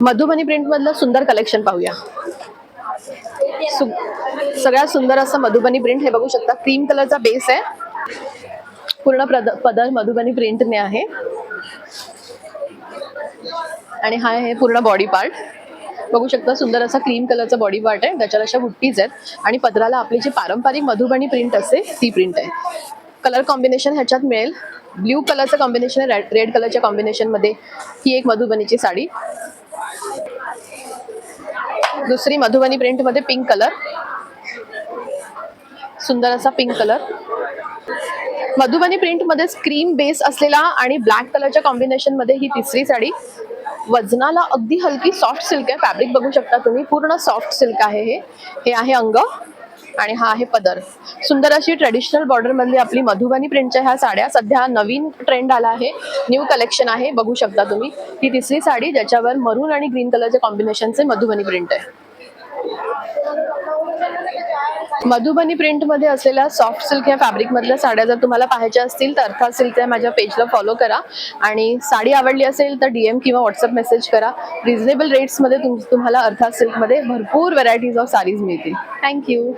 Madhubani print मधलं सुंदर collection पाहूया। सगळ्यात सुंदर असं मधुबनी प्रिंट हे बघू शकता। क्रीम कलरचा बेस आहे, पूर्ण पदर मधुबनी प्रिंटने आहे आणि हा आहे पूर्ण बॉडी पार्ट। बघू शकता सुंदर असा क्रीम कलरचा बॉडी पार्ट आहे, त्याच्यावर अशा बुट्टीज आहेत आणि पदराला आपली जी पारंपरिक मधुबनी प्रिंट असते ती प्रिंट आहे। कलर कॉम्बिनेशन ह्याच्यात मिळेल, ब्ल्यू कलरचं कॉम्बिनेशन आहे, रेड कलरच्या कॉम्बिनेशन मध्ये ही एक मधुबनीची साडी। दुसरी मधुबनी प्रिंट मध्ये पिंक कलर, सुंदर असा पिंक कलर। मधुबनी प्रिंट मध्ये क्रीम बेस असलेला आणि ब्लॅक कलरच्या कॉम्बिनेशन मध्ये ही तिसरी साडी। वजनाला अगदी हलकी सॉफ्ट सिल्क आहे, फॅब्रिक बघू शकता तुम्ही, पूर्ण सॉफ्ट सिल्क आहे हे आहे अंग आणि हा आहे पदर। सुंदर अशी ट्रेडिशनल बॉर्डर मधली आपली मधुबनी प्रिंटच्या ह्या साड्या सध्या नवीन ट्रेंड आला आहे, न्यू कलेक्शन आहे, बघू शकता तुम्ही। ही तिसरी साडी ज्याच्यावर मरून आणि ग्रीन कलरच्या कॉम्बिनेशनचे मधुबनी प्रिंट आहे। मधुबनी प्रिंट मध्ये असलेल्या सॉफ्ट सिल्क या फॅब्रिक मधल्या साड्या जर तुम्हाला पाहायच्या असतील तर अर्थात सिल्कच्या माझ्या पेजला फॉलो करा आणि साडी आवडली असेल तर DM किंवा व्हॉट्सअप मेसेज करा। रिझनेबल रेट्स मध्ये तुम्हाला अर्थात सिल्क मध्ये भरपूर व्हरायटीज ऑफ साडीज मिळतील। थँक्यू।